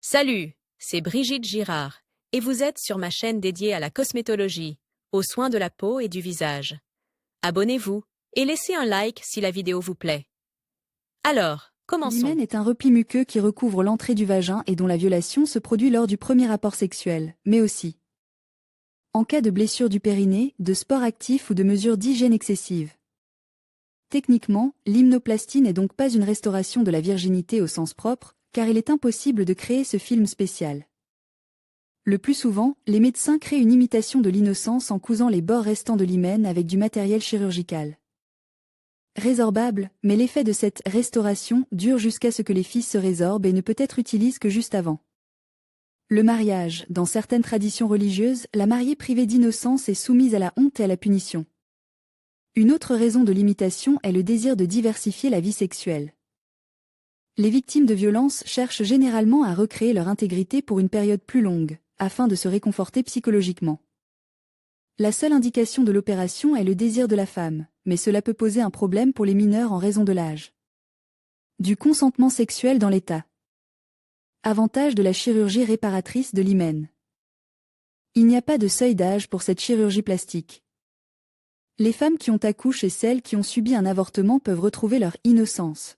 Salut, c'est Brigitte Girard, et vous êtes sur ma chaîne dédiée à la cosmétologie, aux soins de la peau et du visage. Abonnez-vous et laissez un like si la vidéo vous plaît. Alors, commençons. L'hymen est un repli muqueux qui recouvre l'entrée du vagin et dont la violation se produit lors du premier rapport sexuel, mais aussi en cas de blessure du périnée, de sport actif ou de mesures d'hygiène excessive. Techniquement, l'hymenoplastie n'est donc pas une restauration de la virginité au sens propre, car il est impossible de créer ce film spécial. Le plus souvent, les médecins créent une imitation de l'innocence en cousant les bords restants de l'hymen avec du matériel chirurgical. Résorbable, mais l'effet de cette restauration dure jusqu'à ce que les fils se résorbent et ne peut être utilisé que juste avant. Le mariage, dans certaines traditions religieuses, la mariée privée d'innocence est soumise à la honte et à la punition. Une autre raison de l'imitation est le désir de diversifier la vie sexuelle. Les victimes de violences cherchent généralement à recréer leur intégrité pour une période plus longue, afin de se réconforter psychologiquement. La seule indication de l'opération est le désir de la femme, mais cela peut poser un problème pour les mineurs en raison de l'âge. Du consentement sexuel dans l'État. Avantage de la chirurgie réparatrice de l'hymen. Il n'y a pas de seuil d'âge pour cette chirurgie plastique. Les femmes qui ont accouché et celles qui ont subi un avortement peuvent retrouver leur innocence.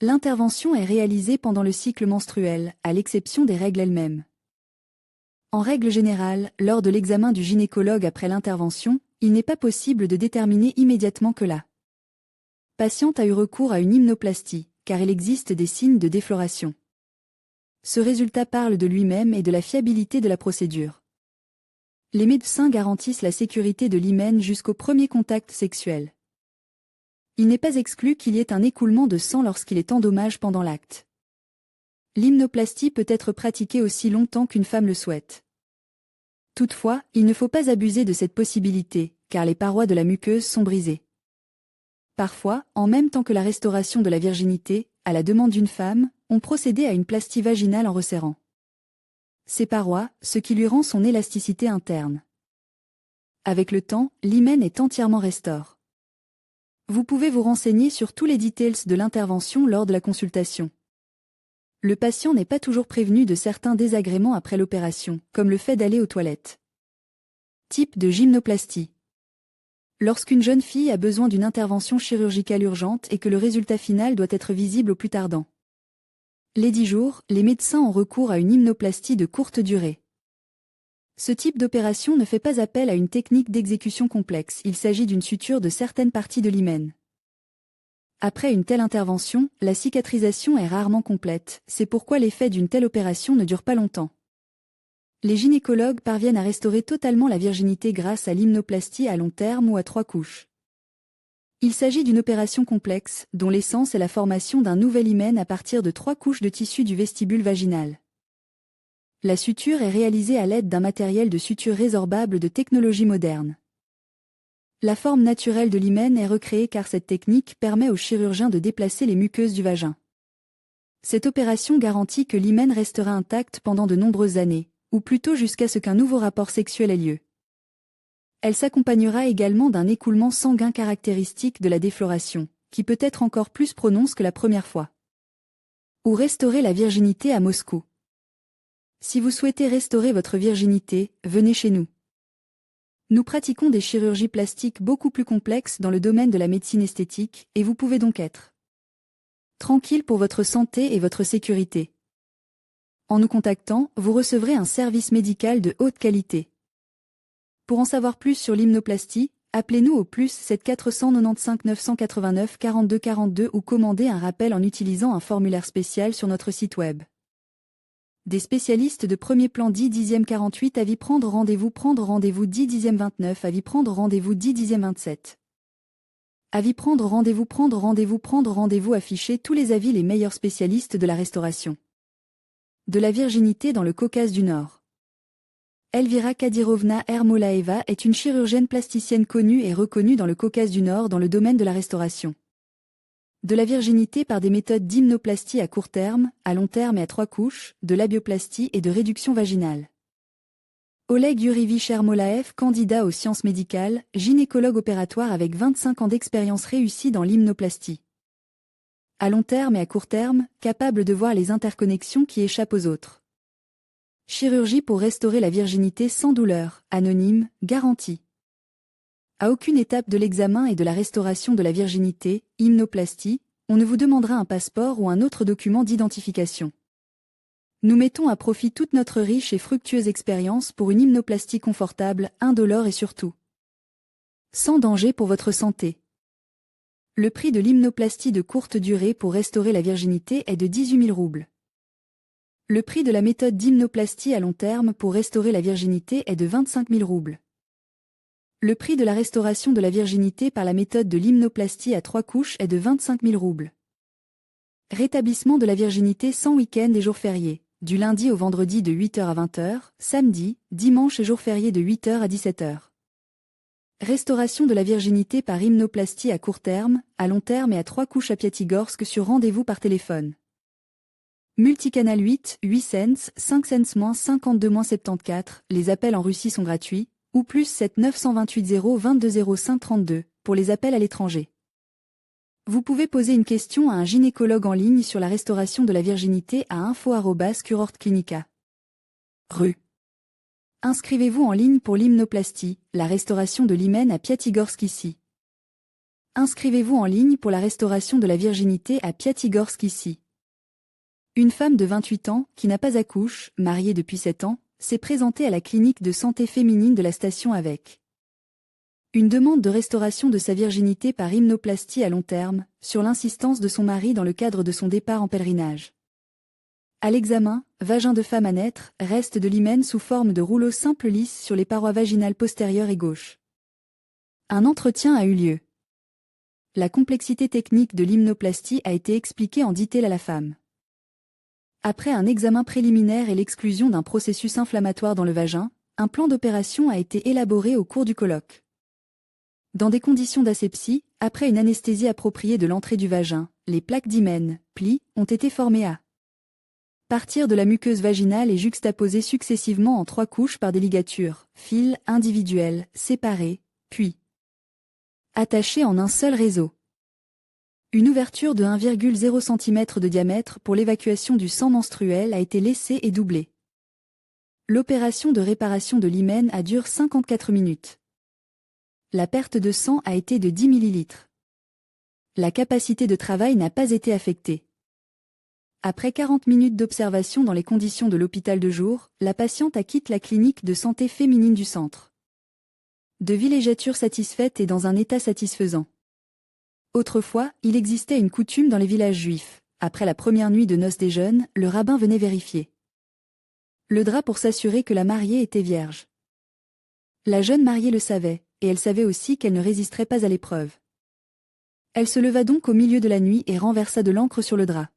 L'intervention est réalisée pendant le cycle menstruel, à l'exception des règles elles-mêmes. En règle générale, lors de l'examen du gynécologue après l'intervention, il n'est pas possible de déterminer immédiatement que la patiente a eu recours à une hymenoplastie, car il existe des signes de défloration. Ce résultat parle de lui-même et de la fiabilité de la procédure. Les médecins garantissent la sécurité de l'hymen jusqu'au premier contact sexuel. Il n'est pas exclu qu'il y ait un écoulement de sang lorsqu'il est endommagé pendant l'acte. L'hymenoplastie peut être pratiquée aussi longtemps qu'une femme le souhaite. Toutefois, il ne faut pas abuser de cette possibilité, car les parois de la muqueuse sont brisées. Parfois, en même temps que la restauration de la virginité, à la demande d'une femme, on procédait à une plastie vaginale en resserrant ces parois, ce qui lui rend son élasticité interne. Avec le temps, l'hymen est entièrement restaure. Vous pouvez vous renseigner sur tous les details de l'intervention lors de la consultation. Le patient n'est pas toujours prévenu de certains désagréments après l'opération, comme le fait d'aller aux toilettes. Type de gymnoplastie. Lorsqu'une jeune fille a besoin d'une intervention chirurgicale urgente et que le résultat final doit être visible au plus tardant. Les 10 jours, les médecins ont recours à une hymenoplastie de courte durée. Ce type d'opération ne fait pas appel à une technique d'exécution complexe, il s'agit d'une suture de certaines parties de l'hymen. Après une telle intervention, la cicatrisation est rarement complète, c'est pourquoi l'effet d'une telle opération ne dure pas longtemps. Les gynécologues parviennent à restaurer totalement la virginité grâce à l'hymenoplastie à long terme ou à 3 couches. Il s'agit d'une opération complexe, dont l'essence est la formation d'un nouvel hymen à partir de 3 couches de tissu du vestibule vaginal. La suture est réalisée à l'aide d'un matériel de suture résorbable de technologie moderne. La forme naturelle de l'hymen est recréée car cette technique permet aux chirurgiens de déplacer les muqueuses du vagin. Cette opération garantit que l'hymen restera intact pendant de nombreuses années, ou plutôt jusqu'à ce qu'un nouveau rapport sexuel ait lieu. Elle s'accompagnera également d'un écoulement sanguin caractéristique de la défloration, qui peut être encore plus prononcé que la première fois. Ou restaurer la virginité à Moscou. Si vous souhaitez restaurer votre virginité, venez chez nous. Nous pratiquons des chirurgies plastiques beaucoup plus complexes dans le domaine de la médecine esthétique, et vous pouvez donc être tranquille pour votre santé et votre sécurité. En nous contactant, vous recevrez un service médical de haute qualité. Pour en savoir plus sur l'hymenoplastie, appelez-nous au +7 495 989 42 42 ou commandez un rappel en utilisant un formulaire spécial sur notre site web. Des spécialistes de premier plan 10 48 avis prendre rendez-vous 10 29 avis prendre rendez-vous 10 27. Avis prendre rendez-vous afficher tous les avis les meilleurs spécialistes de la restauration de la virginité dans le Caucase du Nord. Elvira Kadirovna Ermolaeva est une chirurgienne plasticienne connue et reconnue dans le Caucase du Nord dans le domaine de la restauration de la virginité par des méthodes d'hymenoplastie à court terme, à long terme et à 3 couches, de labioplastie et de réduction vaginale. Oleg Yurievich Ermolaev, candidat aux sciences médicales, gynécologue opératoire avec 25 ans d'expérience réussie dans l'hymenoplastie. À long terme et à court terme, capable de voir les interconnexions qui échappent aux autres. Chirurgie pour restaurer la virginité sans douleur, anonyme, garantie. À aucune étape de l'examen et de la restauration de la virginité, hymenoplastie, on ne vous demandera un passeport ou un autre document d'identification. Nous mettons à profit toute notre riche et fructueuse expérience pour une hymenoplastie confortable, indolore et surtout sans danger pour votre santé. Le prix de l'hymenoplastie de courte durée pour restaurer la virginité est de 18 000 roubles. Le prix de la méthode d'hymenoplastie à long terme pour restaurer la virginité est de 25 000 roubles. Le prix de la restauration de la virginité par la méthode de l'hymenoplastie à 3 couches est de 25 000 roubles. Rétablissement de la virginité sans week-end et jours fériés, du lundi au vendredi de 8h à 20h, samedi, dimanche et jours fériés de 8h à 17h. Restauration de la virginité par hymenoplastie à court terme, à long terme et à 3 couches à Piatigorsk sur rendez-vous par téléphone. Multicanal 8, 8 cents, 5 cents -52 -74, les appels en Russie sont gratuits, ou plus 7 928 0 22 05 32, pour les appels à l'étranger. Vous pouvez poser une question à un gynécologue en ligne sur la restauration de la virginité à info@kurortklinika. Rue. Inscrivez-vous en ligne pour l'hymenoplastie, la restauration de l'hymen à Piatigorsk ici. Inscrivez-vous en ligne pour la restauration de la virginité à Piatigorsk ici. Une femme de 28 ans, qui n'a pas accouché, mariée depuis 7 ans, s'est présentée à la clinique de santé féminine de la station avec une demande de restauration de sa virginité par hymenoplastie à long terme, sur l'insistance de son mari dans le cadre de son départ en pèlerinage. À l'examen, vagin de femme à naître, reste de l'hymen sous forme de rouleau simple lisse sur les parois vaginales postérieures et gauche. Un entretien a eu lieu. La complexité technique de l'hymenoplastie a été expliquée en détail à la femme. Après un examen préliminaire et l'exclusion d'un processus inflammatoire dans le vagin, un plan d'opération a été élaboré au cours du colloque. Dans des conditions d'asepsie, après une anesthésie appropriée de l'entrée du vagin, les plaques d'hymen, plis, ont été formées à partir de la muqueuse vaginale et juxtaposées successivement en 3 couches par des ligatures, fils, individuelles, séparées, puis attachées en un seul réseau. Une ouverture de 1,0 cm de diamètre pour l'évacuation du sang menstruel a été laissée et doublée. L'opération de réparation de l'hymen a duré 54 minutes. La perte de sang a été de 10 ml. La capacité de travail n'a pas été affectée. Après 40 minutes d'observation dans les conditions de l'hôpital de jour, la patiente a quitté la clinique de santé féminine du centre de villégiature satisfaite et dans un état satisfaisant. Autrefois, il existait une coutume dans les villages juifs. Après la première nuit de noces des jeunes, le rabbin venait vérifier le drap pour s'assurer que la mariée était vierge. La jeune mariée le savait, et elle savait aussi qu'elle ne résisterait pas à l'épreuve. Elle se leva donc au milieu de la nuit et renversa de l'encre sur le drap.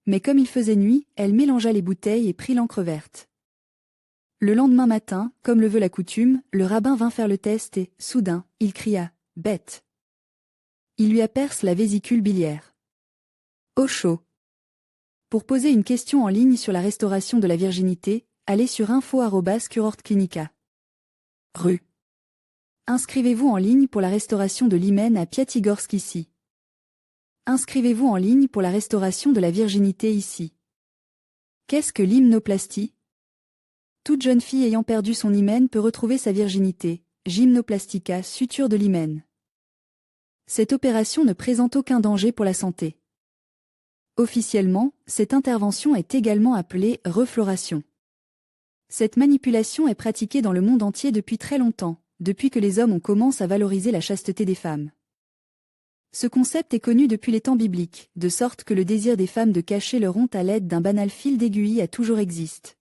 Mais comme il faisait nuit, elle mélangea les bouteilles et prit l'encre verte. Le lendemain matin, comme le veut la coutume, le rabbin vint faire le test et, soudain, il cria « Bête !» Il lui aperce la vésicule biliaire. Au chaud. Pour poser une question en ligne sur la restauration de la virginité, allez sur info@kurortklinika. Rue. Inscrivez-vous en ligne pour la restauration de l'hymen à Piatigorsk ici. Inscrivez-vous en ligne pour la restauration de la virginité ici. Qu'est-ce que l'hymenoplastie? Toute jeune fille ayant perdu son hymen peut retrouver sa virginité, gymnoplastica, suture de l'hymen. Cette opération ne présente aucun danger pour la santé. Officiellement, cette intervention est également appelée refloration. Cette manipulation est pratiquée dans le monde entier depuis très longtemps, depuis que les hommes ont commencé à valoriser la chasteté des femmes. Ce concept est connu depuis les temps bibliques, de sorte que le désir des femmes de cacher leur honte à l'aide d'un banal fil d'aiguille a toujours existé.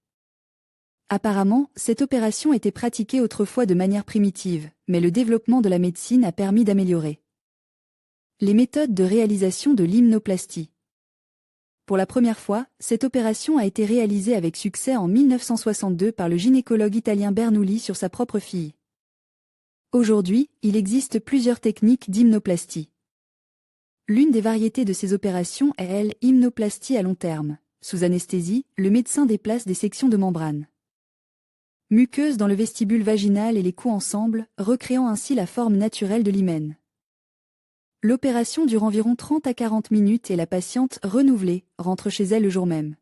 Apparemment, cette opération était pratiquée autrefois de manière primitive, mais le développement de la médecine a permis d'améliorer les méthodes de réalisation de l'hymenoplastie. Pour la première fois, cette opération a été réalisée avec succès en 1962 par le gynécologue italien Bernoulli sur sa propre fille. Aujourd'hui, il existe plusieurs techniques d'hymenoplastie. L'une des variétés de ces opérations est l'hymenoplastie à long terme. Sous anesthésie, le médecin déplace des sections de membrane muqueuses dans le vestibule vaginal et les coud ensemble, recréant ainsi la forme naturelle de l'hymen. L'opération dure environ 30 à 40 minutes et la patiente, renouvelée, rentre chez elle le jour même.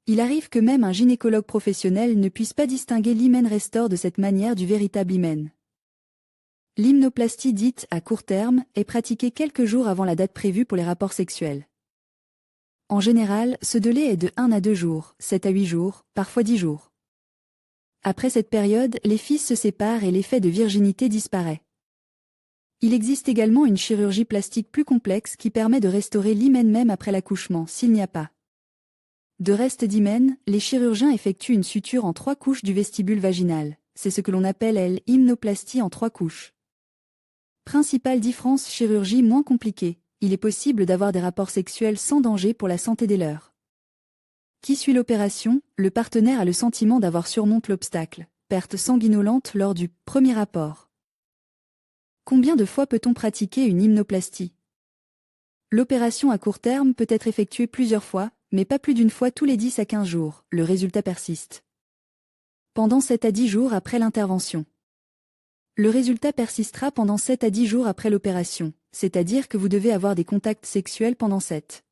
Il arrive que même un gynécologue professionnel ne puisse pas distinguer l'hymen restore de cette manière du véritable hymen. L'hymenoplastie dite à court terme est pratiquée quelques jours avant la date prévue pour les rapports sexuels. En général, ce délai est de 1 à 2 jours, 7 à 8 jours, parfois 10 jours. Après cette période, les fils se séparent et l'effet de virginité disparaît. Il existe également une chirurgie plastique plus complexe qui permet de restaurer l'hymen même après l'accouchement, s'il n'y a pas de reste d'hymen. Les chirurgiens effectuent une suture en 3 couches du vestibule vaginal. C'est ce que l'on appelle l'hymenoplastie en 3 couches. Principale différence: chirurgie moins compliquée. Il est possible d'avoir des rapports sexuels sans danger pour la santé des leurs. Qui suit l'opération? Le partenaire a le sentiment d'avoir surmonté l'obstacle, perte sanguinolente lors du premier rapport. Combien de fois peut-on pratiquer une hymenoplastie? L'opération à court terme peut être effectuée plusieurs fois, mais pas plus d'une fois tous les 10 à 15 jours. Le résultat persiste pendant 7 à 10 jours après l'intervention. Le résultat persistera pendant 7 à 10 jours après l'opération, c'est-à-dire que vous devez avoir des contacts sexuels pendant cette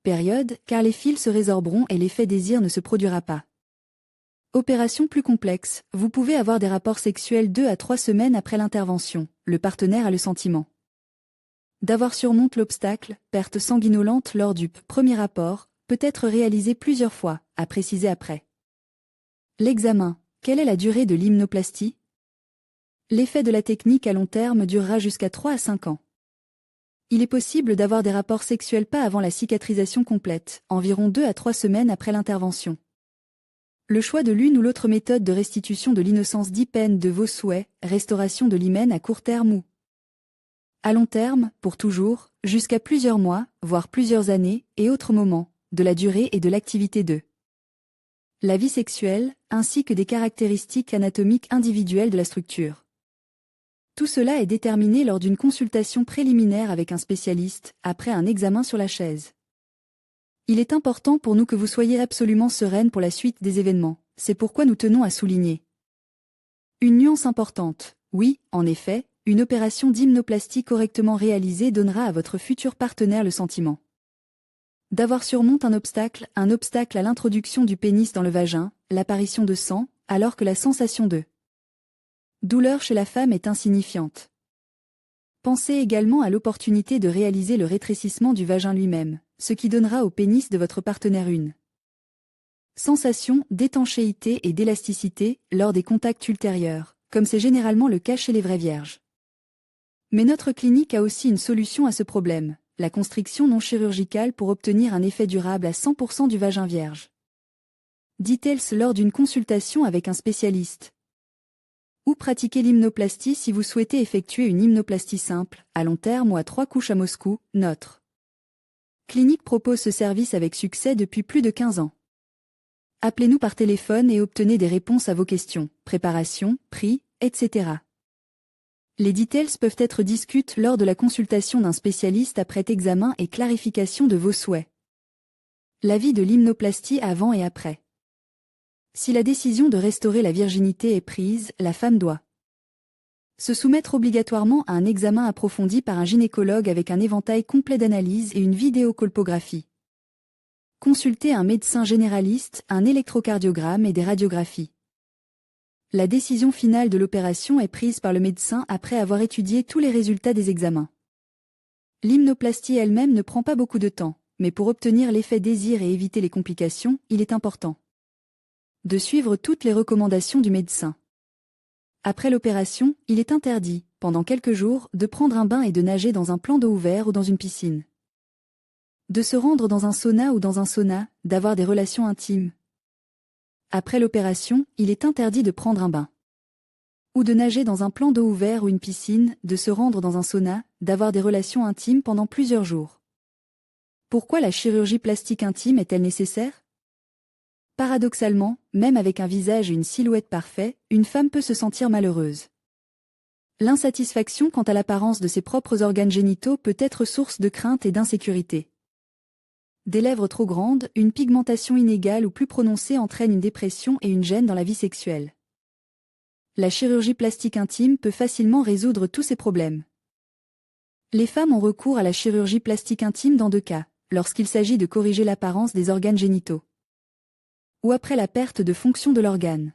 période, car les fils se résorberont et l'effet désir ne se produira pas. Opération plus complexe, vous pouvez avoir des rapports sexuels 2 à 3 semaines après l'intervention. Le partenaire a le sentiment d'avoir surmonté l'obstacle, perte sanguinolente lors du premier rapport, peut être réalisé plusieurs fois, à préciser après. L'examen. Quelle est la durée de l'hymenoplastie? L'effet de la technique à long terme durera jusqu'à 3 à 5 ans. Il est possible d'avoir des rapports sexuels pas avant la cicatrisation complète, environ 2 à 3 semaines après l'intervention. Le choix de l'une ou l'autre méthode de restitution de l'innocence dépend de vos souhaits, restauration de l'hymen à court terme ou à long terme, pour toujours, jusqu'à plusieurs mois, voire plusieurs années, et autres moments, de la durée et de l'activité de la vie sexuelle, ainsi que des caractéristiques anatomiques individuelles de la structure. Tout cela est déterminé lors d'une consultation préliminaire avec un spécialiste, après un examen sur la chaise. Il est important pour nous que vous soyez absolument sereine pour la suite des événements, c'est pourquoi nous tenons à souligner une nuance importante. Oui, en effet, une opération d'hymenoplastie correctement réalisée donnera à votre futur partenaire le sentiment d'avoir surmonté un obstacle à l'introduction du pénis dans le vagin, l'apparition de sang, alors que la sensation de douleur chez la femme est insignifiante. Pensez également à l'opportunité de réaliser le rétrécissement du vagin lui-même, ce qui donnera au pénis de votre partenaire une sensation d'étanchéité et d'élasticité lors des contacts ultérieurs, comme c'est généralement le cas chez les vraies vierges. Mais notre clinique a aussi une solution à ce problème, la constriction non chirurgicale pour obtenir un effet durable à 100% du vagin vierge. Details lors d'une consultation avec un spécialiste. Ou pratiquer l'hymenoplastie si vous souhaitez effectuer une hymenoplastie simple, à long terme ou à 3 couches à Moscou. Notre clinique propose ce service avec succès depuis plus de 15 ans. Appelez-nous par téléphone et obtenez des réponses à vos questions, préparation, prix, etc. Les details peuvent être discutés lors de la consultation d'un spécialiste après examen et clarification de vos souhaits. L'avis de l'hymenoplastie avant et après. Si la décision de restaurer la virginité est prise, la femme doit se soumettre obligatoirement à un examen approfondi par un gynécologue avec un éventail complet d'analyses et une vidéocolpographie. Consulter un médecin généraliste, un électrocardiogramme et des radiographies. La décision finale de l'opération est prise par le médecin après avoir étudié tous les résultats des examens. L'hymenoplastie elle-même ne prend pas beaucoup de temps, mais pour obtenir l'effet désir et éviter les complications, il est important de suivre toutes les recommandations du médecin. Après l'opération, il est interdit, pendant quelques jours, de prendre un bain et de nager dans un plan d'eau ouvert ou dans une piscine. De se rendre dans un sauna ou dans un sauna, d'avoir des relations intimes. Après l'opération, il est interdit de prendre un bain ou de nager dans un plan d'eau ouvert ou une piscine, de se rendre dans un sauna, d'avoir des relations intimes pendant plusieurs jours. Pourquoi la chirurgie plastique intime est-elle nécessaire? Paradoxalement, même avec un visage et une silhouette parfaits, une femme peut se sentir malheureuse. L'insatisfaction quant à l'apparence de ses propres organes génitaux peut être source de crainte et d'insécurité. Des lèvres trop grandes, une pigmentation inégale ou plus prononcée entraînent une dépression et une gêne dans la vie sexuelle. La chirurgie plastique intime peut facilement résoudre tous ces problèmes. Les femmes ont recours à la chirurgie plastique intime dans 2 cas, lorsqu'il s'agit de corriger l'apparence des organes génitaux ou après la perte de fonction de l'organe.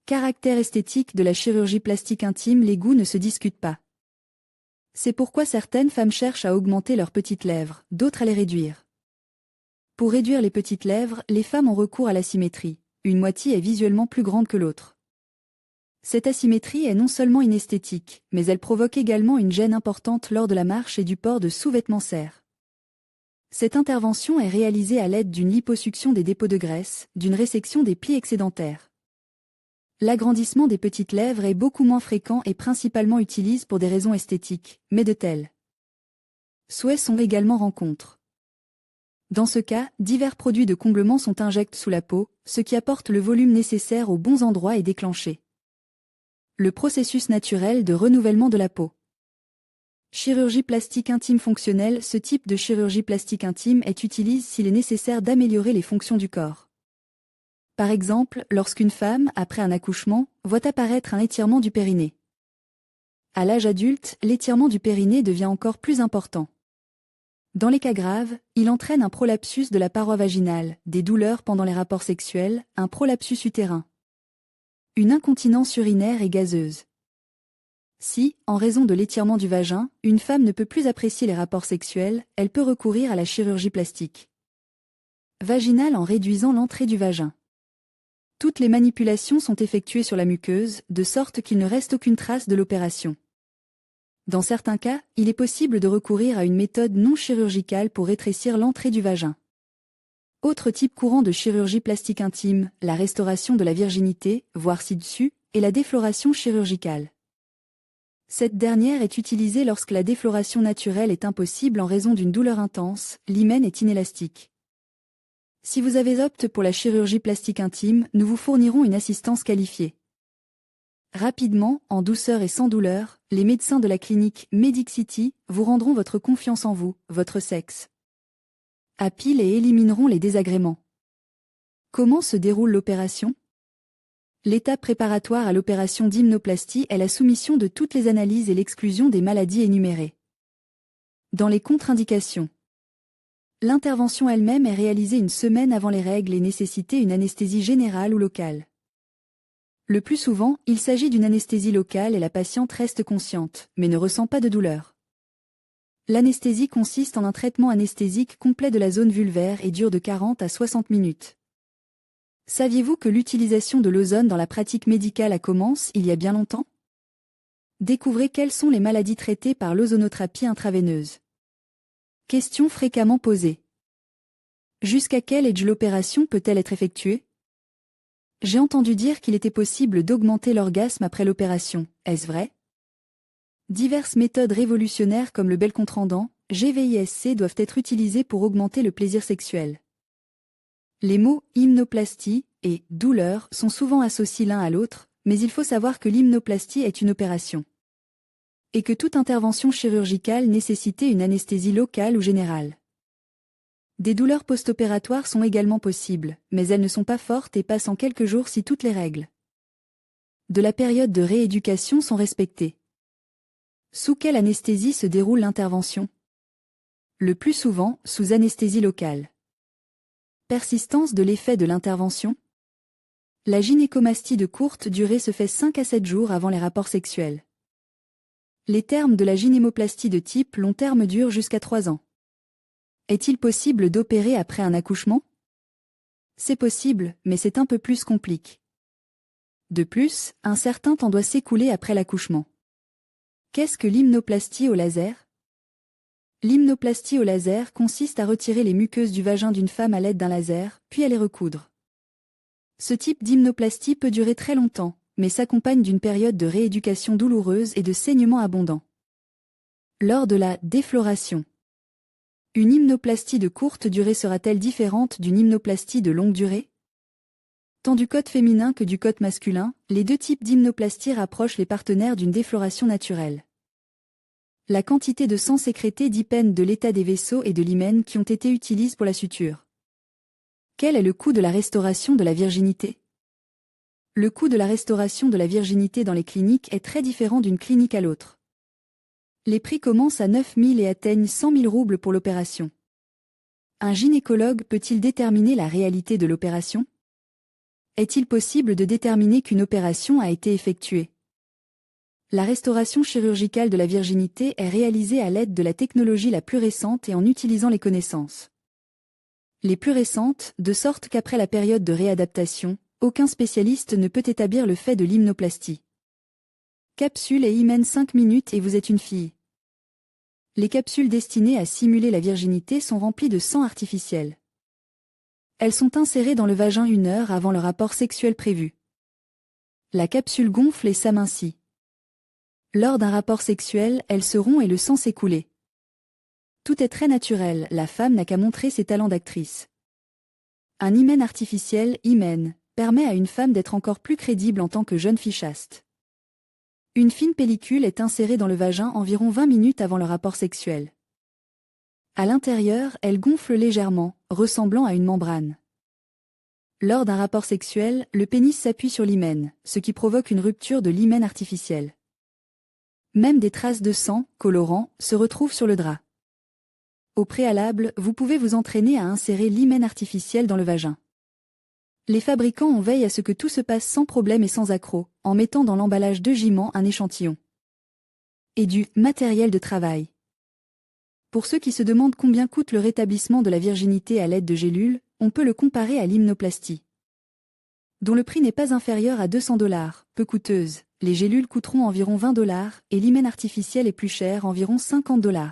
Caractère esthétique de la chirurgie plastique intime, les goûts ne se discutent pas. C'est pourquoi certaines femmes cherchent à augmenter leurs petites lèvres, d'autres à les réduire. Pour réduire les petites lèvres, les femmes ont recours à l'asymétrie. Une moitié est visuellement plus grande que l'autre. Cette asymétrie est non seulement inesthétique, mais elle provoque également une gêne importante lors de la marche et du port de sous-vêtements serres. Cette intervention est réalisée à l'aide d'une liposuction des dépôts de graisse, d'une résection des plis excédentaires. L'agrandissement des petites lèvres est beaucoup moins fréquent et principalement utilisé pour des raisons esthétiques, mais de tels souhaits sont également rencontrés. Dans ce cas, divers produits de comblement sont injectés sous la peau, ce qui apporte le volume nécessaire aux bons endroits et déclenché le processus naturel de renouvellement de la peau. Chirurgie plastique intime fonctionnelle. Ce type de chirurgie plastique intime est utilisé s'il est nécessaire d'améliorer les fonctions du corps. Par exemple, lorsqu'une femme, après un accouchement, voit apparaître un étirement du périnée. À l'âge adulte, l'étirement du périnée devient encore plus important. Dans les cas graves, il entraîne un prolapsus de la paroi vaginale, des douleurs pendant les rapports sexuels, un prolapsus utérin, une incontinence urinaire et gazeuse. Si, en raison de l'étirement du vagin, une femme ne peut plus apprécier les rapports sexuels, elle peut recourir à la chirurgie plastique vaginale en réduisant l'entrée du vagin. Toutes les manipulations sont effectuées sur la muqueuse, de sorte qu'il ne reste aucune trace de l'opération. Dans certains cas, il est possible de recourir à une méthode non chirurgicale pour rétrécir l'entrée du vagin. Autre type courant de chirurgie plastique intime, la restauration de la virginité, voire ci-dessus, et la défloration chirurgicale. Cette dernière est utilisée lorsque la défloration naturelle est impossible en raison d'une douleur intense, l'hymen est inélastique. Si vous avez opté pour la chirurgie plastique intime, nous vous fournirons une assistance qualifiée. Rapidement, en douceur et sans douleur, les médecins de la clinique Medicity vous rendront votre confiance en vous, votre sexe à pile et élimineront les désagréments. Comment se déroule l'opération ? L'étape préparatoire à l'opération d'hymenoplastie est la soumission de toutes les analyses et l'exclusion des maladies énumérées. Dans les contre-indications, l'intervention elle-même est réalisée une semaine avant les règles et nécessite une anesthésie générale ou locale. Le plus souvent, il s'agit d'une anesthésie locale et la patiente reste consciente, mais ne ressent pas de douleur. L'anesthésie consiste en un traitement anesthésique complet de la zone vulvaire et dure de 40 à 60 minutes. Saviez-vous que l'utilisation de l'ozone dans la pratique médicale a commencé il y a bien longtemps ? Découvrez quelles sont les maladies traitées par l'ozonothérapie intraveineuse. Question fréquemment posée. Jusqu'à quel âge l'opération peut-elle être effectuée ? J'ai entendu dire qu'il était possible d'augmenter l'orgasme après l'opération, est-ce vrai ? Diverses méthodes révolutionnaires comme le belcontrandant, GVISC doivent être utilisées pour augmenter le plaisir sexuel. Les mots « hymenoplastie » et « douleur » sont souvent associés l'un à l'autre, mais il faut savoir que l'hymenoplastie est une opération. Et que toute intervention chirurgicale nécessitait une anesthésie locale ou générale. Des douleurs post-opératoires sont également possibles, mais elles ne sont pas fortes et passent en quelques jours si toutes les règles de la période de rééducation sont respectées. Sous quelle anesthésie se déroule l'intervention ? Le plus souvent, sous anesthésie locale. Persistance de l'effet de l'intervention ? La gynécomastie de courte durée se fait 5 à 7 jours avant les rapports sexuels. Les termes de la gynémoplastie de type long terme durent jusqu'à 3 ans. Est-il possible d'opérer après un accouchement ? C'est possible, mais c'est un peu plus compliqué. De plus, un certain temps doit s'écouler après l'accouchement. Qu'est-ce que l'hymenoplastie au laser ? L'hymenoplastie au laser consiste à retirer les muqueuses du vagin d'une femme à l'aide d'un laser, puis à les recoudre. Ce type d'hymenoplastie peut durer très longtemps, mais s'accompagne d'une période de rééducation douloureuse et de saignements abondants. Lors de la défloration, une hymenoplastie de courte durée sera-t-elle différente d'une hymenoplastie de longue durée ? Tant du côté féminin que du côté masculin, les deux types d'hymenoplastie rapprochent les partenaires d'une défloration naturelle. La quantité de sang sécrété dépend de l'état des vaisseaux et de l'hymen qui ont été utilisés pour la suture. Quel est le coût de la restauration de la virginité ? Le coût de la restauration de la virginité dans les cliniques est très différent d'une clinique à l'autre. Les prix commencent à 9 000 et atteignent 100 000 roubles pour l'opération. Un gynécologue peut-il déterminer la réalité de l'opération? Est-il possible de déterminer qu'une opération a été effectuée? La restauration chirurgicale de la virginité est réalisée à l'aide de la technologie la plus récente et en utilisant les connaissances les plus récentes, de sorte qu'après la période de réadaptation, aucun spécialiste ne peut établir le fait de l'hymenoplastie. Capsule et hymen 5 minutes et vous êtes une fille. Les capsules destinées à simuler la virginité sont remplies de sang artificiel. Elles sont insérées dans le vagin 1 heure avant le rapport sexuel prévu. La capsule gonfle et s'amincit. Lors d'un rapport sexuel, elle se rompt et le sang s'écoule. Tout est très naturel, la femme n'a qu'à montrer ses talents d'actrice. Un hymen artificiel, hymen, permet à une femme d'être encore plus crédible en tant que jeune fille chaste. Une fine pellicule est insérée dans le vagin environ 20 minutes avant le rapport sexuel. À l'intérieur, elle gonfle légèrement, ressemblant à une membrane. Lors d'un rapport sexuel, le pénis s'appuie sur l'hymen, ce qui provoque une rupture de l'hymen artificiel. Même des traces de sang, colorant, se retrouvent sur le drap. Au préalable, vous pouvez vous entraîner à insérer l'hymen artificiel dans le vagin. Les fabricants ont veillé à ce que tout se passe sans problème et sans accroc, en mettant dans l'emballage de giments un échantillon. Et du matériel de travail. Pour ceux qui se demandent combien coûte le rétablissement de la virginité à l'aide de gélules, on peut le comparer à l'hymenoplastie, dont le prix n'est pas inférieur à 200 $, peu coûteuse. Les gélules coûteront environ 20 $ et l'hymen artificiel est plus cher, environ 50 $.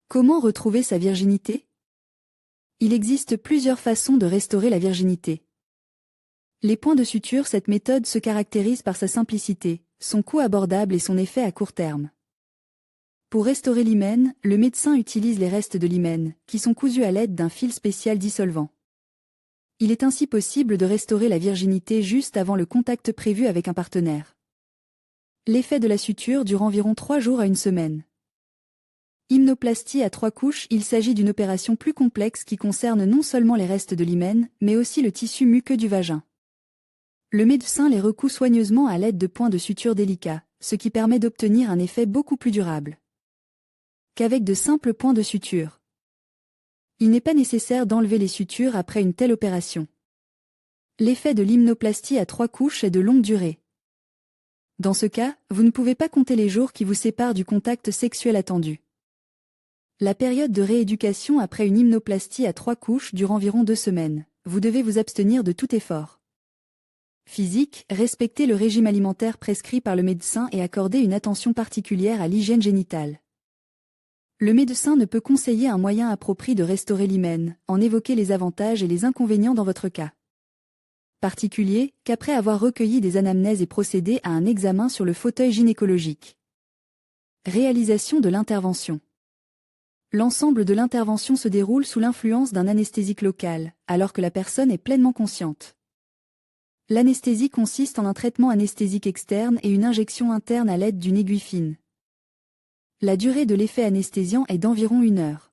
Comment retrouver sa virginité? Il existe plusieurs façons de restaurer la virginité. Les points de suture. Cette méthode se caractérise par sa simplicité, son coût abordable et son effet à court terme. Pour restaurer l'hymen, le médecin utilise les restes de l'hymen, qui sont cousus à l'aide d'un fil spécial dissolvant. Il est ainsi possible de restaurer la virginité juste avant le contact prévu avec un partenaire. L'effet de la suture dure environ 3 jours à 1 semaine. Hymenoplastie à 3 couches. Il s'agit d'une opération plus complexe qui concerne non seulement les restes de l'hymen, mais aussi le tissu muqueux du vagin. Le médecin les recoud soigneusement à l'aide de points de suture délicats, ce qui permet d'obtenir un effet beaucoup plus durable qu'avec de simples points de suture. Il n'est pas nécessaire d'enlever les sutures après une telle opération. L'effet de l'hymenoplastie à 3 couches est de longue durée. Dans ce cas, vous ne pouvez pas compter les jours qui vous séparent du contact sexuel attendu. La période de rééducation après une hymenoplastie à 3 couches dure environ 2 semaines. Vous devez vous abstenir de tout effort physique, respecter le régime alimentaire prescrit par le médecin et accorder une attention particulière à l'hygiène génitale. Le médecin ne peut conseiller un moyen approprié de restaurer l'hymen, en évoquer les avantages et les inconvénients dans votre cas particulier, qu'après avoir recueilli des anamnèses et procédé à un examen sur le fauteuil gynécologique. Réalisation de l'intervention. L'ensemble de l'intervention se déroule sous l'influence d'un anesthésique local, alors que la personne est pleinement consciente. L'anesthésie consiste en un traitement anesthésique externe et une injection interne à l'aide d'une aiguille fine. La durée de l'effet anesthésiant est d'environ 1 heure.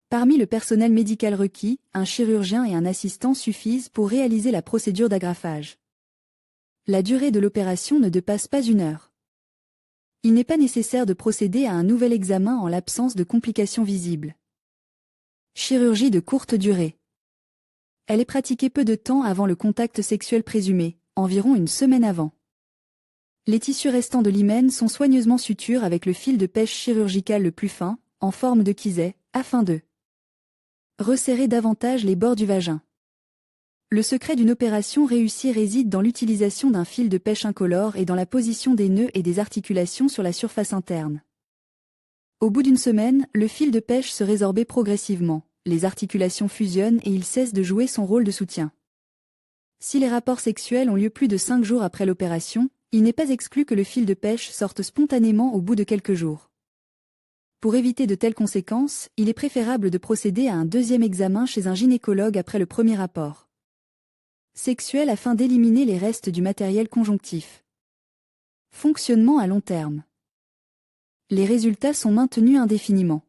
Parmi le personnel médical requis, un chirurgien et un assistant suffisent pour réaliser la procédure d'agrafage. La durée de l'opération ne dépasse pas 1 heure. Il n'est pas nécessaire de procéder à un nouvel examen en l'absence de complications visibles. Chirurgie de courte durée. Elle est pratiquée peu de temps avant le contact sexuel présumé, environ 1 semaine avant. Les tissus restants de l'hymen sont soigneusement suturés avec le fil de pêche chirurgical le plus fin, en forme de kysé, afin de resserrer davantage les bords du vagin. Le secret d'une opération réussie réside dans l'utilisation d'un fil de pêche incolore et dans la position des nœuds et des articulations sur la surface interne. Au bout d'1 semaine, le fil de pêche se résorbe progressivement, les articulations fusionnent et il cesse de jouer son rôle de soutien. Si les rapports sexuels ont lieu plus de 5 jours après l'opération, il n'est pas exclu que le fil de pêche sorte spontanément au bout de quelques jours. Pour éviter de telles conséquences, il est préférable de procéder à un deuxième examen chez un gynécologue après le premier rapport sexuel afin d'éliminer les restes du matériel conjonctif. Fonctionnement à long terme. Les résultats sont maintenus indéfiniment.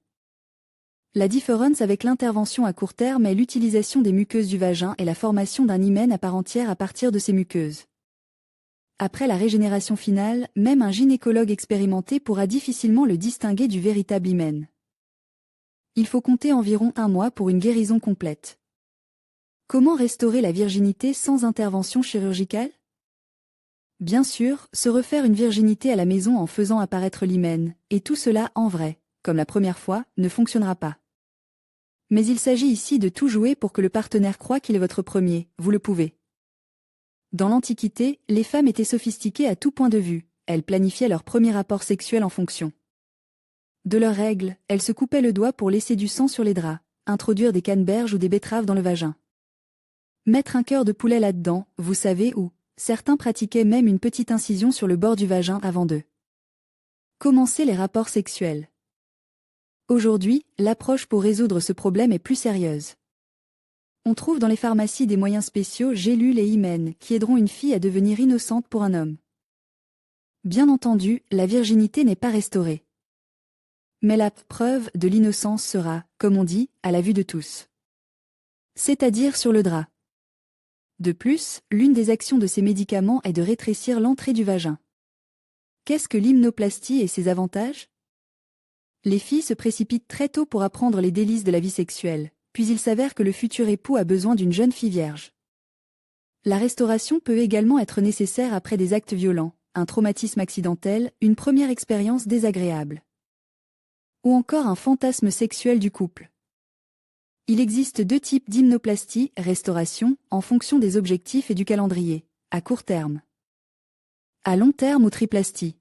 La différence avec l'intervention à court terme est l'utilisation des muqueuses du vagin et la formation d'un hymen à part entière à partir de ces muqueuses. Après la régénération finale, même un gynécologue expérimenté pourra difficilement le distinguer du véritable hymen. Il faut compter environ 1 mois pour une guérison complète. Comment restaurer la virginité sans intervention chirurgicale? Bien sûr, se refaire une virginité à la maison en faisant apparaître l'hymen, et tout cela en vrai, comme la première fois, ne fonctionnera pas. Mais il s'agit ici de tout jouer pour que le partenaire croie qu'il est votre premier, vous le pouvez. Dans l'Antiquité, les femmes étaient sophistiquées à tout point de vue, elles planifiaient leur premier rapport sexuel en fonction de leurs règles, elles se coupaient le doigt pour laisser du sang sur les draps, introduire des canneberges ou des betteraves dans le vagin. Mettre un cœur de poulet là-dedans, vous savez où. Certains pratiquaient même une petite incision sur le bord du vagin avant de commencer les rapports sexuels. Aujourd'hui, l'approche pour résoudre ce problème est plus sérieuse. On trouve dans les pharmacies des moyens spéciaux gélules et hymens qui aideront une fille à devenir innocente pour un homme. Bien entendu, la virginité n'est pas restaurée. Mais la preuve de l'innocence sera, comme on dit, à la vue de tous. C'est-à-dire sur le drap. De plus, l'une des actions de ces médicaments est de rétrécir l'entrée du vagin. Qu'est-ce que l'hymenoplastie et ses avantages? Les filles se précipitent très tôt pour apprendre les délices de la vie sexuelle, puis il s'avère que le futur époux a besoin d'une jeune fille vierge. La restauration peut également être nécessaire après des actes violents, un traumatisme accidentel, une première expérience désagréable. Ou encore un fantasme sexuel du couple. Il existe 2 types d'hymenoplastie, restauration, en fonction des objectifs et du calendrier, à court terme. À long terme ou triplastie.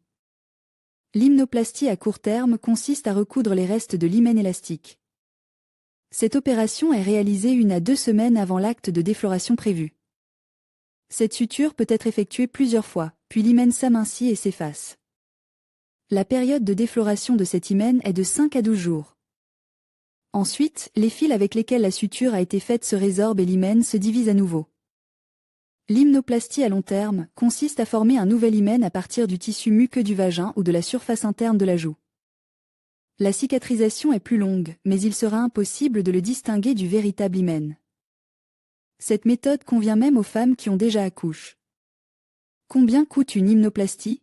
L'hymenoplastie à court terme consiste à recoudre les restes de l'hymen élastique. Cette opération est réalisée 1 à 2 semaines avant l'acte de défloration prévu. Cette suture peut être effectuée plusieurs fois, puis l'hymen s'amincit et s'efface. La période de défloration de cet hymen est de 5 à 12 jours. Ensuite, les fils avec lesquels la suture a été faite se résorbent et l'hymen se divise à nouveau. L'hymenoplastie à long terme consiste à former un nouvel hymen à partir du tissu muqueux du vagin ou de la surface interne de la joue. La cicatrisation est plus longue, mais il sera impossible de le distinguer du véritable hymen. Cette méthode convient même aux femmes qui ont déjà accouché. Combien coûte une hymenoplastie?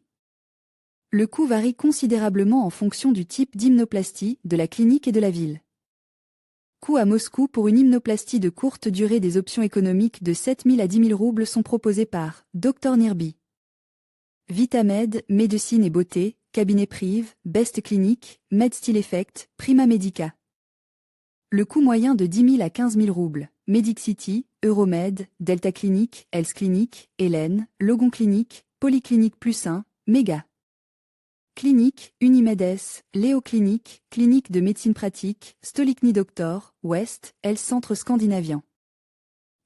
Le coût varie considérablement en fonction du type d'hymenoplastie, de la clinique et de la ville. Coût à Moscou pour une hymenoplastie de courte durée. Des options économiques de 7 000 à 10 000 roubles sont proposées par Dr Nirbi. Vitamed, Médecine et Beauté, Cabinet Prive, Best Clinic, MedStyle Effect, Prima Medica. Le coût moyen de 10 000 à 15 000 roubles. Medicity, Euromed, Delta Clinic, Health Clinic, Hélène, Logon Clinic, Polyclinique Plus 1, Méga. Clinique, Unimedes, Léo Clinique, Clinique de médecine pratique, Stolicni Doctor, West, Health Centre Scandinavian.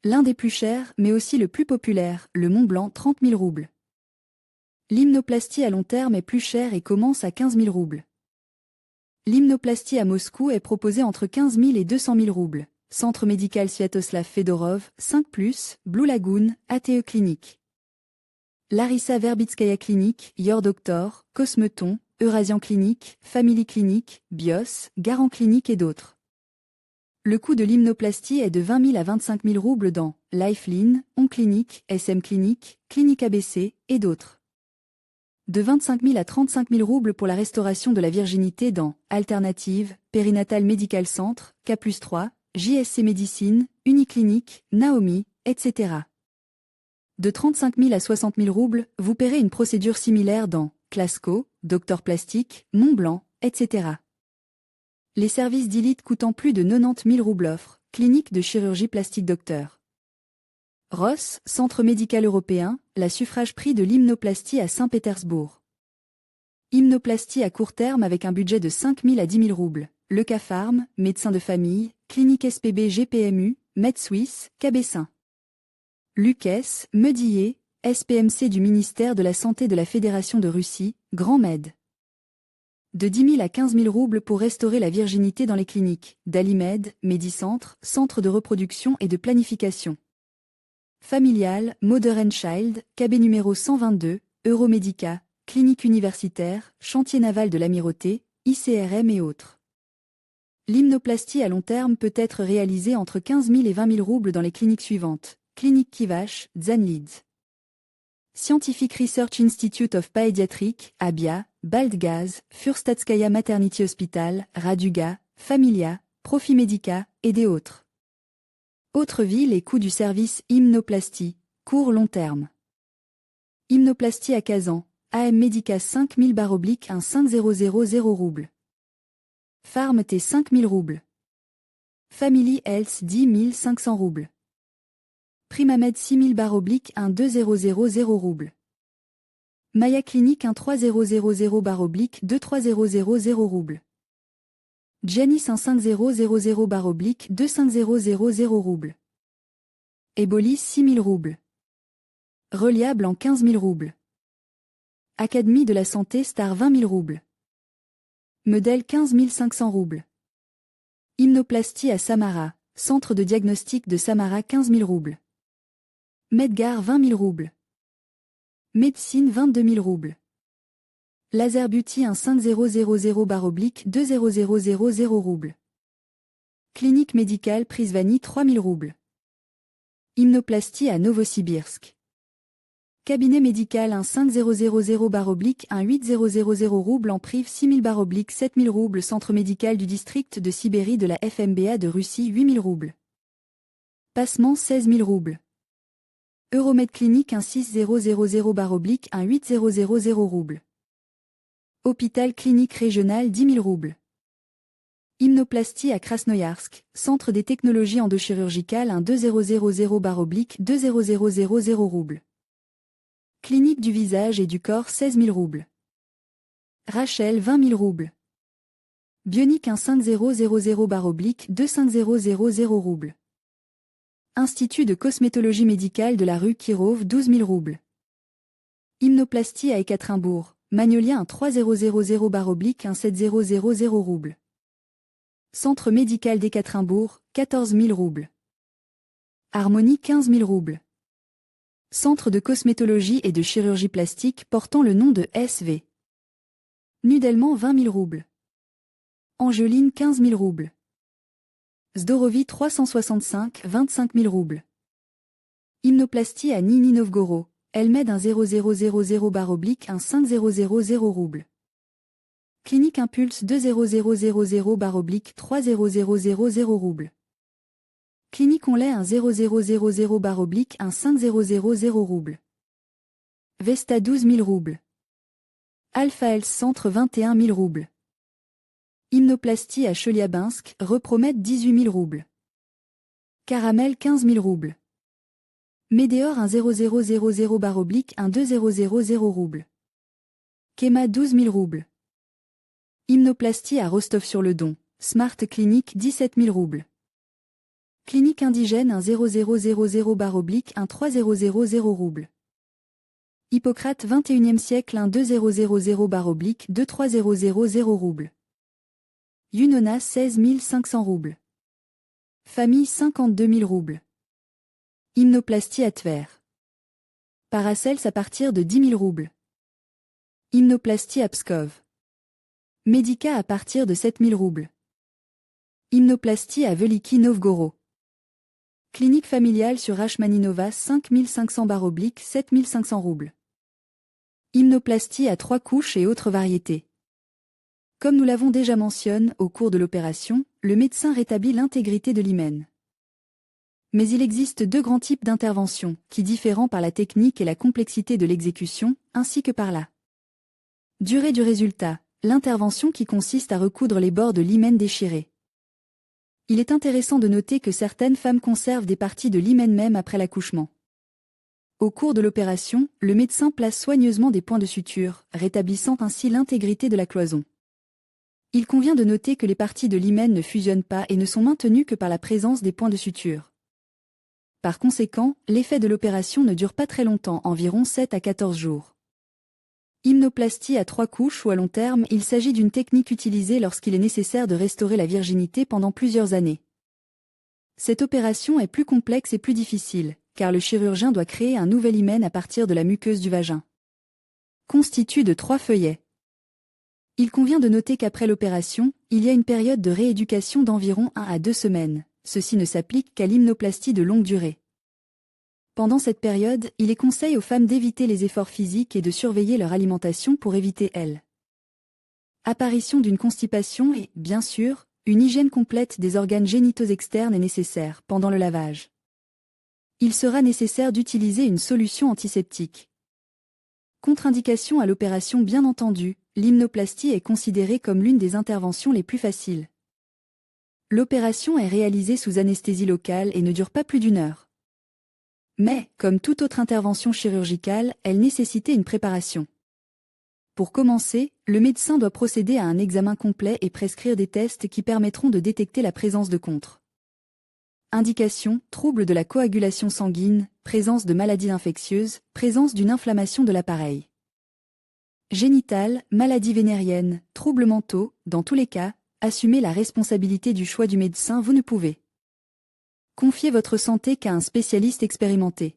L'un des plus chers, mais aussi le plus populaire, le Mont Blanc 30 000 roubles. L'hymenoplastie à long terme est plus chère et commence à 15 000 roubles. L'hymenoplastie à Moscou est proposée entre 15 000 et 200 000 roubles. Centre médical Sviatoslav Fedorov, 5+, Blue Lagoon, ATE Clinique. Larissa Verbitskaya Clinique, Your Doctor, Cosmeton, Eurasian Clinique, Family Clinique, Bios, Garant Clinique et d'autres. Le coût de l'hymenoplastie est de 20 000 à 25 000 roubles dans Lifeline, On Clinique, SM Clinique, Clinique ABC et d'autres. De 25 000 à 35 000 roubles pour la restauration de la virginité dans Alternative, Périnatal Medical Centre, K+3, JSC Médecine, Uniclinique, Naomi, etc. De 35 000 à 60 000 roubles, vous paierez une procédure similaire dans Clasco, Docteur Plastique, Montblanc, etc. Les services d'élite coûtant plus de 90 000 roubles offrent Clinique de chirurgie plastique Docteur Ross, Centre médical européen, la suffrage prix de l'hymenoplastie à Saint-Pétersbourg. Hymenoplastie à court terme avec un budget de 5 000 à 10 000 roubles. Le Cafarm, médecin de famille, Clinique SPB GPMU, MedSuisse, Cabessin. Lucas, Medillet, SPMC du ministère de la Santé de la Fédération de Russie, Grand Med. De 10 000 à 15 000 roubles pour restaurer la virginité dans les cliniques, Dalimed, Medicentre, Centre de reproduction et de planification. Familial, Mother & Child, KB numéro 122, Euromedica, Clinique universitaire, Chantier naval de l'Amirauté, ICRM et autres. L'hymenoplastie à long terme peut être réalisée entre 15 000 et 20 000 roubles dans les cliniques suivantes. Clinique Kivache, Zanlids. Scientific Research Institute of Pediatric, ABIA, Baldgaz, Fürstatskaya Maternity Hospital, Raduga, Familia, Profimedica, et des autres. Autres villes et coûts du service Hymnoplastie, court long terme. Hymnoplastie à Kazan, AM Medica 5000 /1 5000 roubles. Pharm T 5000 roubles. Family Health 10 500 roubles. Primamed 6000 /1 2000 roubles. Maya Clinique 1 3000 /2 3000 roubles. Janis 1 5000 /2 5000 roubles. Ebolis 6000 roubles. Reliable en 15 000 roubles. Académie de la Santé Star 20 000 roubles. Medel 15 500 roubles. Hymnoplastie à Samara, Centre de diagnostic de Samara 15 000 roubles. Medgar 20 000 roubles. Médecine 22 000 roubles. Laser Beauty 1 5000 /2 roubles. Clinique médicale Prisvani 3 000 roubles. Hymnoplastie à Novosibirsk. Cabinet médical 1 5000 /1 8000 roubles en prive 6000 /7 000 roubles. Centre médical du district de Sibérie de la FMBA de Russie 8 000 roubles. Passement 16 000 roubles. Euromed Clinique 1 6000 /1 8000 roubles. Hôpital clinique régional 10 000 roubles. Hymnoplastie à Krasnoyarsk, Centre des technologies endochirurgicales 1 2000 /2 2000 roubles. Clinique du visage et du corps 16 000 roubles. Rachel 20 000 roubles. Bionic 1 5000 /2 5000 roubles. Institut de cosmétologie médicale de la rue Kirov 12 000 roubles. Hymnoplastie à Ekaterinbourg, Magnolia 1 3000 /1 7000 roubles. Centre médical d'Ekaterinbourg, 14 000 roubles. Harmonie 15 000 roubles. Centre de cosmétologie et de chirurgie plastique portant le nom de SV. Nudellement 20 000 roubles. Angeline 15 000 roubles. Zdorovi 365 25 000 roubles. Hymnoplastie à Nini Novgorod, Elmed 1 0000 /1 5000 roubles. Clinique Impulse 2000 /3000 roubles. Clinique Onlay 1 0000 /1 5000 roubles. Vesta 12 000 roubles. Alpha Health Centre 21 000 roubles. Hymnoplastie à Chelyabinsk, Repromet 18 000 roubles. Caramel 15 000 roubles. Médéor 1 0000 /1 2000 roubles. Kema 12 000 roubles. Hymnoplastie à Rostov-sur-le-Don, Smart Clinique 17 000 roubles. Clinique indigène 1 0000 /1 3000 roubles. Hippocrate 21e siècle 1 2000 /2 3000 roubles. Yunona 16 500 roubles. Famille 52 000 roubles. Hymnoplastie à Tver. Paracels à partir de 10 000 roubles. Hymnoplastie à Pskov. Medica à partir de 7 000 roubles. Hymnoplastie à Veliki Novgorod. Clinique familiale sur Rachmaninova 5 500 /7 500 roubles. Hymnoplastie à 3 couches et autres variétés. Comme nous l'avons déjà mentionné au cours de l'opération, le médecin rétablit l'intégrité de l'hymen. Mais il existe deux grands types d'interventions, qui diffèrent par la technique et la complexité de l'exécution, ainsi que par la durée du résultat, l'intervention qui consiste à recoudre les bords de l'hymen déchiré. Il est intéressant de noter que certaines femmes conservent des parties de l'hymen même après l'accouchement. Au cours de l'opération, le médecin place soigneusement des points de suture, rétablissant ainsi l'intégrité de la cloison. Il convient de noter que les parties de l'hymen ne fusionnent pas et ne sont maintenues que par la présence des points de suture. Par conséquent, l'effet de l'opération ne dure pas très longtemps, environ 7 à 14 jours. Hymnoplastie à 3 couches ou à long terme, il s'agit d'une technique utilisée lorsqu'il est nécessaire de restaurer la virginité pendant plusieurs années. Cette opération est plus complexe et plus difficile, car le chirurgien doit créer un nouvel hymen à partir de la muqueuse du vagin. Constitue de 3 feuillets. Il convient de noter qu'après l'opération, il y a une période de rééducation d'environ 1 à 2 semaines. Ceci ne s'applique qu'à l'hymnoplastie de longue durée. Pendant cette période, il est conseillé aux femmes d'éviter les efforts physiques et de surveiller leur alimentation pour éviter l'apparition d'une constipation et, bien sûr, une hygiène complète des organes génitaux externes est nécessaire pendant le lavage. Il sera nécessaire d'utiliser une solution antiseptique. Contre-indication à l'opération bien entendu, l'hymnoplastie est considérée comme l'une des interventions les plus faciles. L'opération est réalisée sous anesthésie locale et ne dure pas plus d'1 heure. Mais, comme toute autre intervention chirurgicale, elle nécessitait une préparation. Pour commencer, le médecin doit procéder à un examen complet et prescrire des tests qui permettront de détecter la présence de contre-indications, troubles de la coagulation sanguine, présence de maladies infectieuses, présence d'une inflammation de l'appareil génital, maladies vénériennes, troubles mentaux. Dans tous les cas, assumez la responsabilité du choix du médecin. Vous ne pouvez confier votre santé qu'à un spécialiste expérimenté.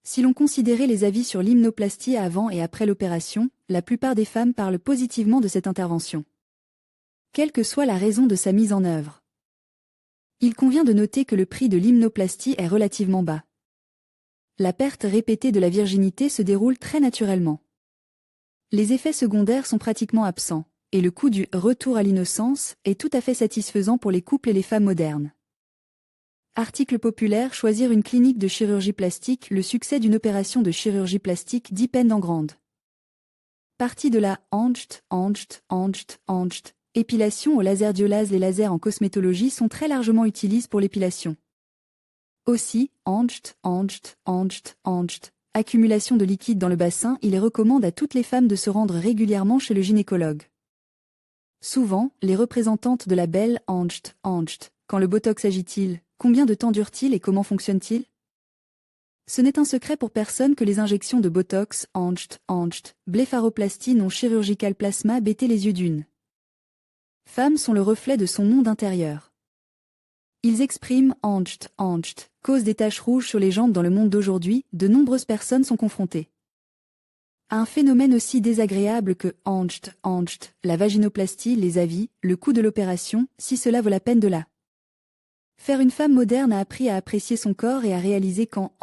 Si l'on considérait les avis sur l'hymnoplastie avant et après l'opération, la plupart des femmes parlent positivement de cette intervention, quelle que soit la raison de sa mise en œuvre. Il convient de noter que le prix de l'hymnoplastie est relativement bas. La perte répétée de la virginité se déroule très naturellement. Les effets secondaires sont pratiquement absents, et le coût du « retour à l'innocence » est tout à fait satisfaisant pour les couples et les femmes modernes. Article populaire. Choisir une clinique de chirurgie plastique. Le succès d'une opération de chirurgie plastique dépend en grande partie de la épilation au laserdiolase. Les lasers en cosmétologie sont très largement utilisés pour l'épilation. Aussi, accumulation de liquide dans le bassin. Il est recommandé à toutes les femmes de se rendre régulièrement chez le gynécologue. Souvent, les représentantes de la belle quand le botox agit-il, combien de temps dure-t-il et comment fonctionne-t-il? Ce n'est un secret pour personne que les injections de botox, blépharoplastie non chirurgicale plasma BT les yeux d'une femme sont le reflet de son monde intérieur. Ils expriment cause des taches rouges sur les jambes. Dans le monde d'aujourd'hui, de nombreuses personnes sont confrontées à un phénomène aussi désagréable que la vaginoplastie. Les avis, le coût de l'opération, si cela vaut la peine de la faire. Une femme moderne a appris à apprécier son corps et à réaliser quand